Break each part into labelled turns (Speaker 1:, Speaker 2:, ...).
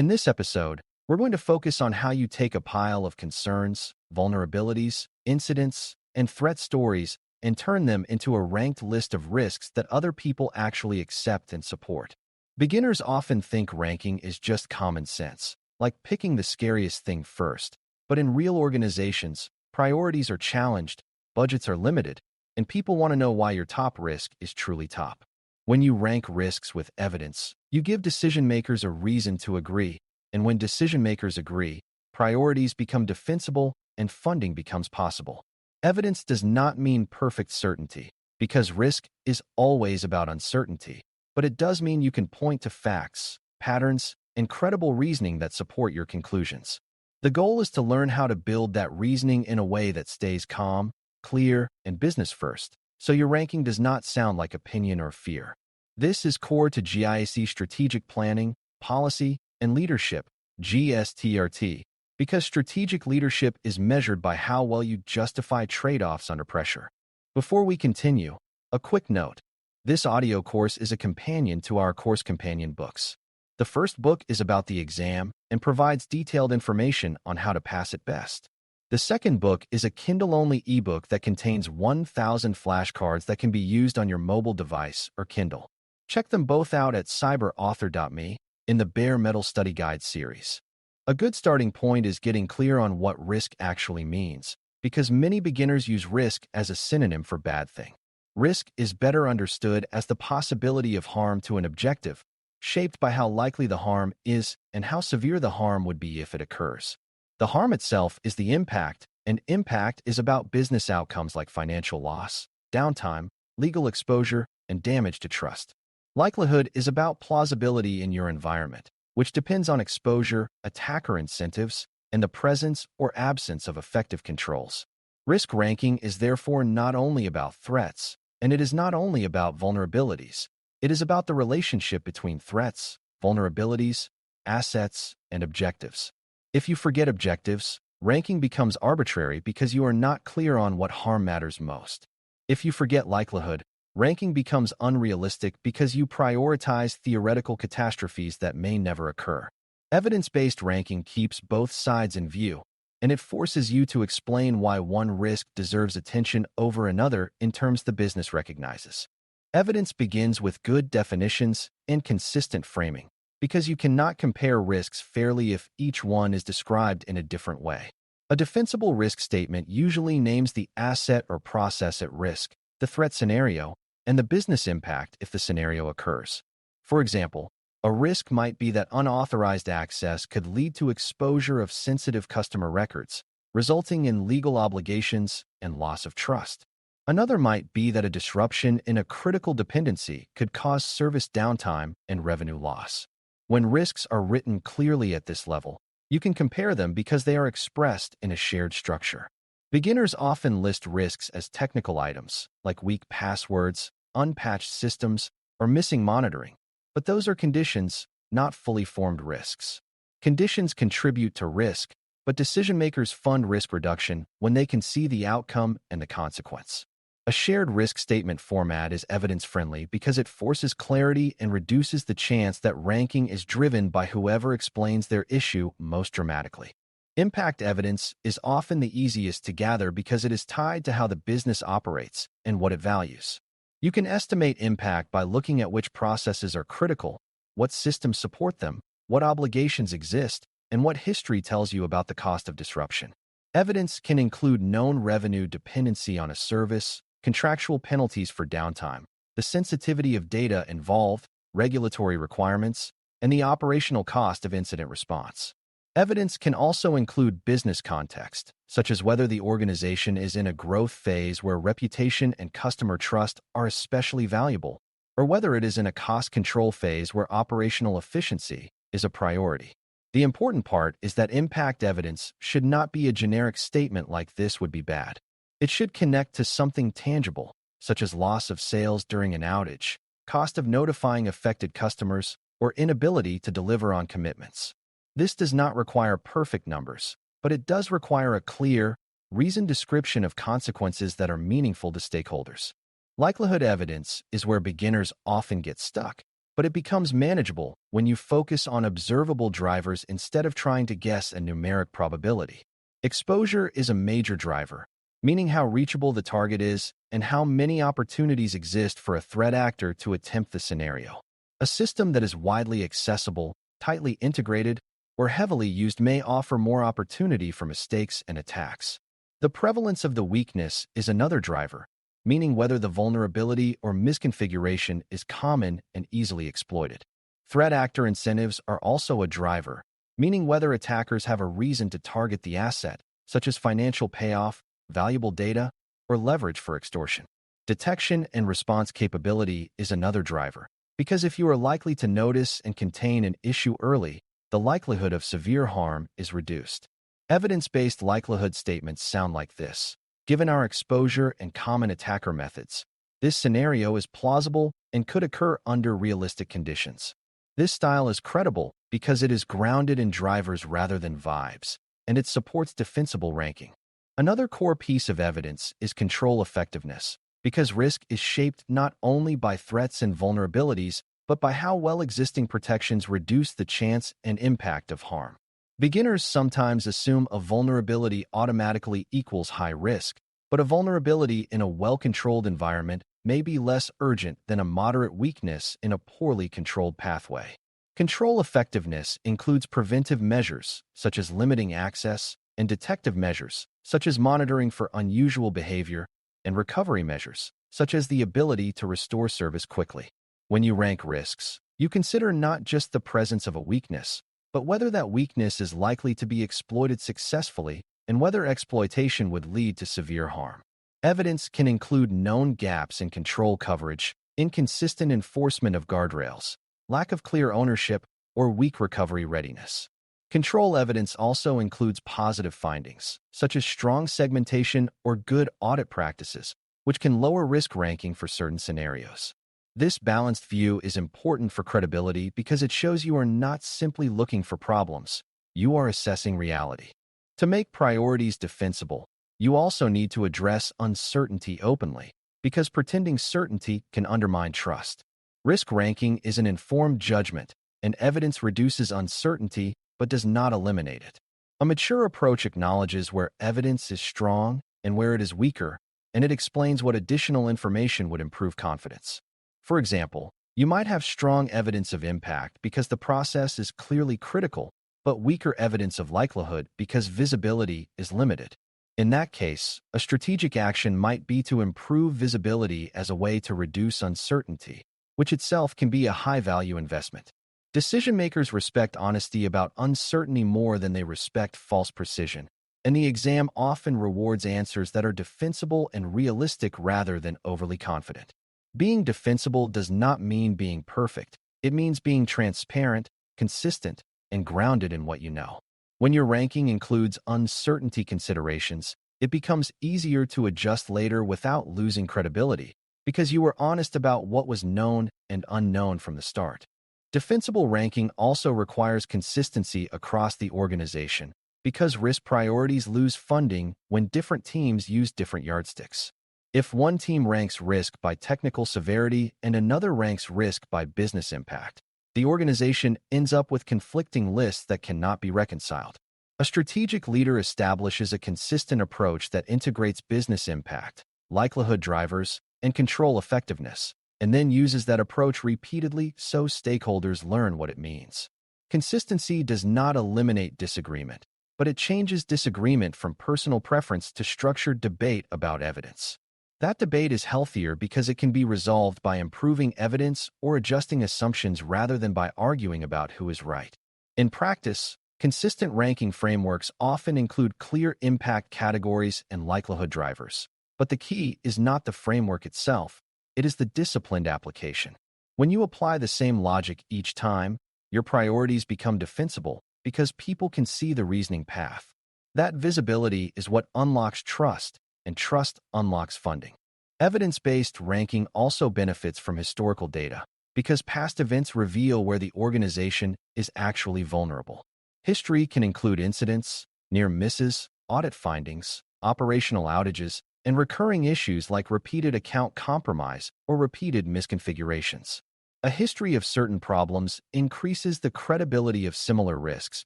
Speaker 1: In this episode, we're going to focus on how you take a pile of concerns, vulnerabilities, incidents, and threat stories and turn them into a ranked list of risks that other people actually accept and support. Beginners often think ranking is just common sense, like picking the scariest thing first. But in real organizations, priorities are challenged, budgets are limited, and people want to know why your top risk is truly top. When you rank risks with evidence, you give decision makers a reason to agree, and when decision makers agree, priorities become defensible and funding becomes possible. Evidence does not mean perfect certainty, because risk is always about uncertainty, but it does mean you can point to facts, patterns, and credible reasoning that support your conclusions. The goal is to learn how to build that reasoning in a way that stays calm, clear, and business first, so your ranking does not sound like opinion or fear. This is core to GIC strategic planning, policy, and leadership, GSTRT, because strategic leadership is measured by how well you justify trade-offs under pressure. Before we continue, a quick note. This audio course is a companion to our course companion books. The first book is about the exam and provides detailed information on how to pass it best. The second book is a Kindle-only ebook that contains 1,000 flashcards that can be used on your mobile device or Kindle. Check them both out at cyber.author.me in the Bare Metal Study Guide series. A good starting point is getting clear on what risk actually means, because many beginners use risk as a synonym for bad thing. Risk is better understood as the possibility of harm to an objective, shaped by how likely the harm is and how severe the harm would be if it occurs. The harm itself is the impact, and impact is about business outcomes like financial loss, downtime, legal exposure, and damage to trust. Likelihood is about plausibility in your environment, which depends on exposure, attacker incentives, and the presence or absence of effective controls. Risk ranking is therefore not only about threats, and it is not only about vulnerabilities. It is about the relationship between threats, vulnerabilities, assets, and objectives. If you forget objectives, ranking becomes arbitrary because you are not clear on what harm matters most. If you forget likelihood, ranking becomes unrealistic because you prioritize theoretical catastrophes that may never occur. Evidence-based ranking keeps both sides in view, and it forces you to explain why one risk deserves attention over another in terms the business recognizes. Evidence begins with good definitions and consistent framing, because you cannot compare risks fairly if each one is described in a different way. A defensible risk statement usually names the asset or process at risk, the threat scenario, and the business impact if the scenario occurs. For example, a risk might be that unauthorized access could lead to exposure of sensitive customer records, resulting in legal obligations and loss of trust. Another might be that a disruption in a critical dependency could cause service downtime and revenue loss. When risks are written clearly at this level, you can compare them because they are expressed in a shared structure. Beginners often list risks as technical items, like weak passwords, unpatched systems, or missing monitoring, but those are conditions, not fully formed risks. Conditions contribute to risk, but decision-makers fund risk reduction when they can see the outcome and the consequence. A shared risk statement format is evidence-friendly because it forces clarity and reduces the chance that ranking is driven by whoever explains their issue most dramatically. Impact evidence is often the easiest to gather because it is tied to how the business operates and what it values. You can estimate impact by looking at which processes are critical, what systems support them, what obligations exist, and what history tells you about the cost of disruption. Evidence can include known revenue dependency on a service, contractual penalties for downtime, the sensitivity of data involved, regulatory requirements, and the operational cost of incident response. Evidence can also include business context, such as whether the organization is in a growth phase where reputation and customer trust are especially valuable, or whether it is in a cost control phase where operational efficiency is a priority. The important part is that impact evidence should not be a generic statement like "this would be bad." It should connect to something tangible, such as loss of sales during an outage, cost of notifying affected customers, or inability to deliver on commitments. This does not require perfect numbers, but it does require a clear, reasoned description of consequences that are meaningful to stakeholders. Likelihood evidence is where beginners often get stuck, but it becomes manageable when you focus on observable drivers instead of trying to guess a numeric probability. Exposure is a major driver, meaning how reachable the target is and how many opportunities exist for a threat actor to attempt the scenario. A system that is widely accessible, tightly integrated, or heavily used may offer more opportunity for mistakes and attacks. The prevalence of the weakness is another driver, meaning whether the vulnerability or misconfiguration is common and easily exploited. Threat actor incentives are also a driver, meaning whether attackers have a reason to target the asset, such as financial payoff, valuable data, or leverage for extortion. Detection and response capability is another driver, because if you are likely to notice and contain an issue early, the likelihood of severe harm is reduced. Evidence-based likelihood statements sound like this. Given our exposure and common attacker methods, this scenario is plausible and could occur under realistic conditions. This style is credible because it is grounded in drivers rather than vibes, and it supports defensible ranking. Another core piece of evidence is control effectiveness, because risk is shaped not only by threats and vulnerabilities, but by how well existing protections reduce the chance and impact of harm. Beginners sometimes assume a vulnerability automatically equals high risk, but a vulnerability in a well-controlled environment may be less urgent than a moderate weakness in a poorly controlled pathway. Control effectiveness includes preventive measures, such as limiting access, and detective measures, such as monitoring for unusual behavior, and recovery measures, such as the ability to restore service quickly. When you rank risks, you consider not just the presence of a weakness, but whether that weakness is likely to be exploited successfully and whether exploitation would lead to severe harm. Evidence can include known gaps in control coverage, inconsistent enforcement of guardrails, lack of clear ownership, or weak recovery readiness. Control evidence also includes positive findings, such as strong segmentation or good audit practices, which can lower risk ranking for certain scenarios. This balanced view is important for credibility because it shows you are not simply looking for problems, you are assessing reality. To make priorities defensible, you also need to address uncertainty openly, because pretending certainty can undermine trust. Risk ranking is an informed judgment, and evidence reduces uncertainty but does not eliminate it. A mature approach acknowledges where evidence is strong and where it is weaker, and it explains what additional information would improve confidence. For example, you might have strong evidence of impact because the process is clearly critical, but weaker evidence of likelihood because visibility is limited. In that case, a strategic action might be to improve visibility as a way to reduce uncertainty, which itself can be a high-value investment. Decision-makers respect honesty about uncertainty more than they respect false precision, and the exam often rewards answers that are defensible and realistic rather than overly confident. Being defensible does not mean being perfect. It means being transparent, consistent, and grounded in what you know. When your ranking includes uncertainty considerations, it becomes easier to adjust later without losing credibility, because you were honest about what was known and unknown from the start. Defensible ranking also requires consistency across the organization, because risk priorities lose funding when different teams use different yardsticks. If one team ranks risk by technical severity and another ranks risk by business impact, the organization ends up with conflicting lists that cannot be reconciled. A strategic leader establishes a consistent approach that integrates business impact, likelihood drivers, and control effectiveness, and then uses that approach repeatedly so stakeholders learn what it means. Consistency does not eliminate disagreement, but it changes disagreement from personal preference to structured debate about evidence. That debate is healthier because it can be resolved by improving evidence or adjusting assumptions rather than by arguing about who is right. In practice, consistent ranking frameworks often include clear impact categories and likelihood drivers. But the key is not the framework itself, it is the disciplined application. When you apply the same logic each time, your priorities become defensible because people can see the reasoning path. That visibility is what unlocks trust, and trust unlocks funding. Evidence-based ranking also benefits from historical data because past events reveal where the organization is actually vulnerable. History can include incidents, near misses, audit findings, operational outages, and recurring issues like repeated account compromise or repeated misconfigurations. A history of certain problems increases the credibility of similar risks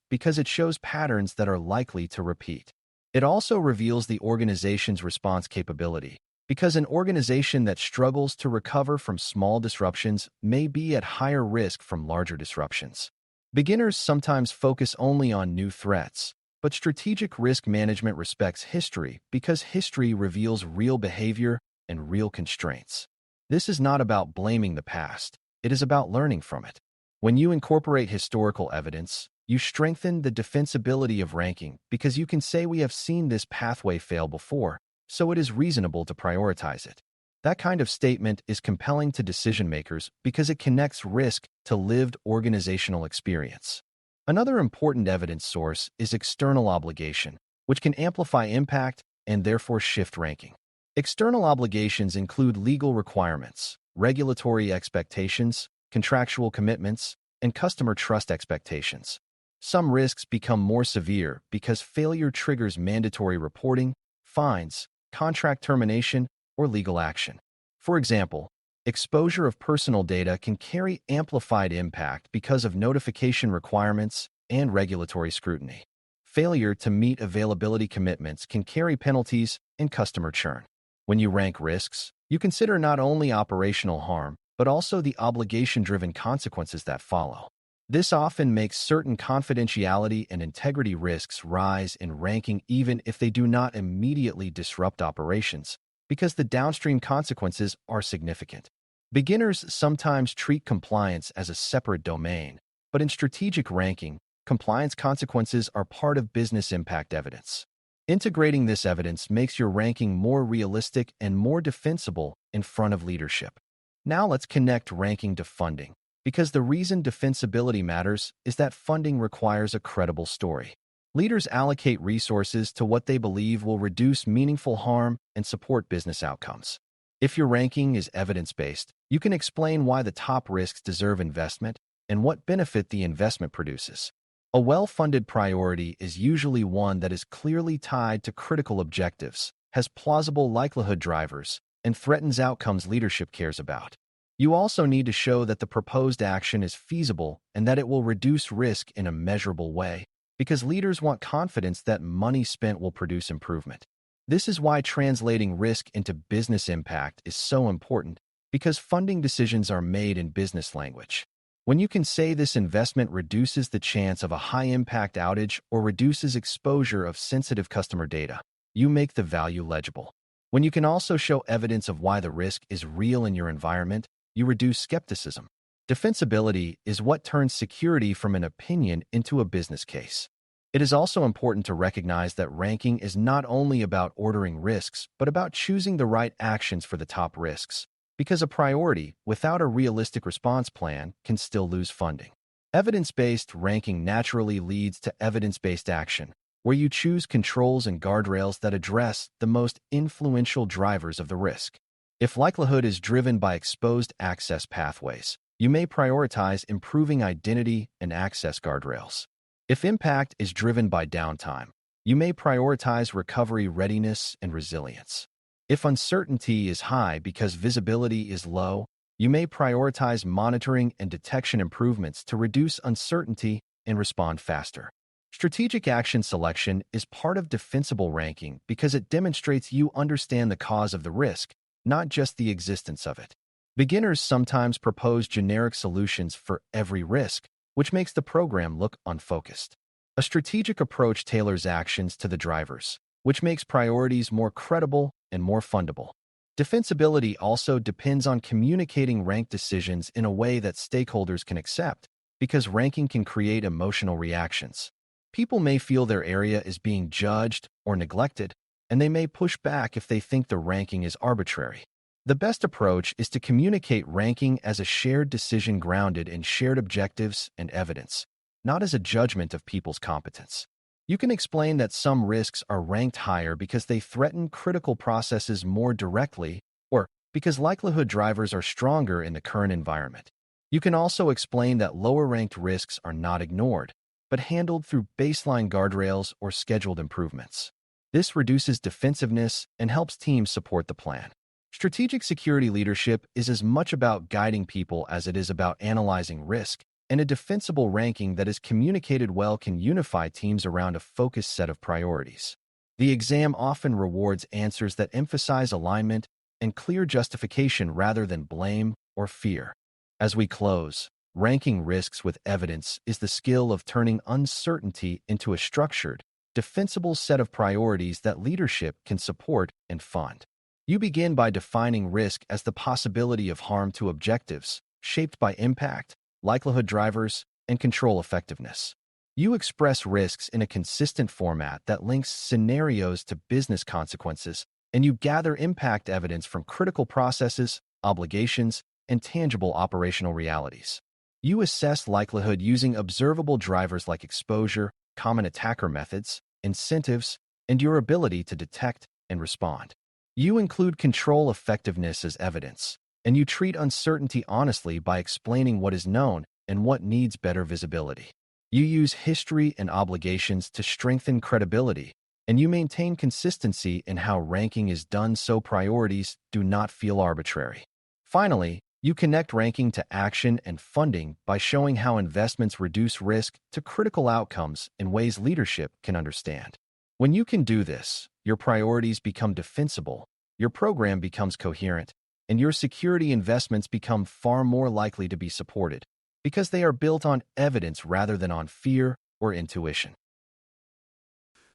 Speaker 1: because it shows patterns that are likely to repeat. It also reveals the organization's response capability, because an organization that struggles to recover from small disruptions may be at higher risk from larger disruptions. Beginners sometimes focus only on new threats, but strategic risk management respects history because history reveals real behavior and real constraints. This is not about blaming the past. It is about learning from it. When you incorporate historical evidence, you strengthen the defensibility of ranking because you can say we have seen this pathway fail before, so it is reasonable to prioritize it. That kind of statement is compelling to decision makers because it connects risk to lived organizational experience. Another important evidence source is external obligation, which can amplify impact and therefore shift ranking. External obligations include legal requirements, regulatory expectations, contractual commitments, and customer trust expectations. Some risks become more severe because failure triggers mandatory reporting, fines, contract termination, or legal action. For example, exposure of personal data can carry amplified impact because of notification requirements and regulatory scrutiny. Failure to meet availability commitments can carry penalties and customer churn. When you rank risks, you consider not only operational harm, but also the obligation-driven consequences that follow. This often makes certain confidentiality and integrity risks rise in ranking even if they do not immediately disrupt operations, because the downstream consequences are significant. Beginners sometimes treat compliance as a separate domain, but in strategic ranking, compliance consequences are part of business impact evidence. Integrating this evidence makes your ranking more realistic and more defensible in front of leadership. Now let's connect ranking to funding, because the reason defensibility matters is that funding requires a credible story. Leaders allocate resources to what they believe will reduce meaningful harm and support business outcomes. If your ranking is evidence-based, you can explain why the top risks deserve investment and what benefit the investment produces. A well-funded priority is usually one that is clearly tied to critical objectives, has plausible likelihood drivers, and threatens outcomes leadership cares about. You also need to show that the proposed action is feasible and that it will reduce risk in a measurable way, because leaders want confidence that money spent will produce improvement. This is why translating risk into business impact is so important, because funding decisions are made in business language. When you can say this investment reduces the chance of a high-impact outage or reduces exposure of sensitive customer data, you make the value legible. When you can also show evidence of why the risk is real in your environment, you reduce skepticism. Defensibility is what turns security from an opinion into a business case. It is also important to recognize that ranking is not only about ordering risks, but about choosing the right actions for the top risks, because a priority without a realistic response plan can still lose funding. Evidence-based ranking naturally leads to evidence-based action, where you choose controls and guardrails that address the most influential drivers of the risk. If likelihood is driven by exposed access pathways, you may prioritize improving identity and access guardrails. If impact is driven by downtime, you may prioritize recovery readiness and resilience. If uncertainty is high because visibility is low, you may prioritize monitoring and detection improvements to reduce uncertainty and respond faster. Strategic action selection is part of defensible ranking because it demonstrates you understand the cause of the risk, not just the existence of it. Beginners sometimes propose generic solutions for every risk, which makes the program look unfocused. A strategic approach tailors actions to the drivers, which makes priorities more credible and more fundable. Defensibility also depends on communicating ranked decisions in a way that stakeholders can accept, because ranking can create emotional reactions. People may feel their area is being judged or neglected, and they may push back if they think the ranking is arbitrary. The best approach is to communicate ranking as a shared decision grounded in shared objectives and evidence, not as a judgment of people's competence. You can explain that some risks are ranked higher because they threaten critical processes more directly, or because likelihood drivers are stronger in the current environment. You can also explain that lower-ranked risks are not ignored, but handled through baseline guardrails or scheduled improvements. This reduces defensiveness and helps teams support the plan. Strategic security leadership is as much about guiding people as it is about analyzing risk, and a defensible ranking that is communicated well can unify teams around a focused set of priorities. The exam often rewards answers that emphasize alignment and clear justification rather than blame or fear. As we close, ranking risks with evidence is the skill of turning uncertainty into a structured, defensible set of priorities that leadership can support and fund. You begin by defining risk as the possibility of harm to objectives, shaped by impact, likelihood drivers, and control effectiveness. You express risks in a consistent format that links scenarios to business consequences, and you gather impact evidence from critical processes, obligations, and tangible operational realities. You assess likelihood using observable drivers like exposure, common attacker methods, incentives, and your ability to detect and respond. You include control effectiveness as evidence, and you treat uncertainty honestly by explaining what is known and what needs better visibility. You use history and obligations to strengthen credibility, and you maintain consistency in how ranking is done so priorities do not feel arbitrary. Finally, you connect ranking to action and funding by showing how investments reduce risk to critical outcomes in ways leadership can understand. When you can do this, your priorities become defensible, your program becomes coherent, and your security investments become far more likely to be supported because they are built on evidence rather than on fear or intuition.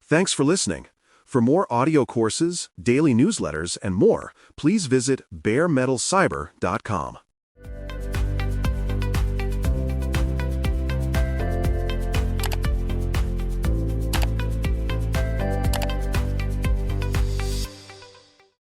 Speaker 2: Thanks for listening. For more audio courses, daily newsletters, and more, please visit BareMetalCyber.com.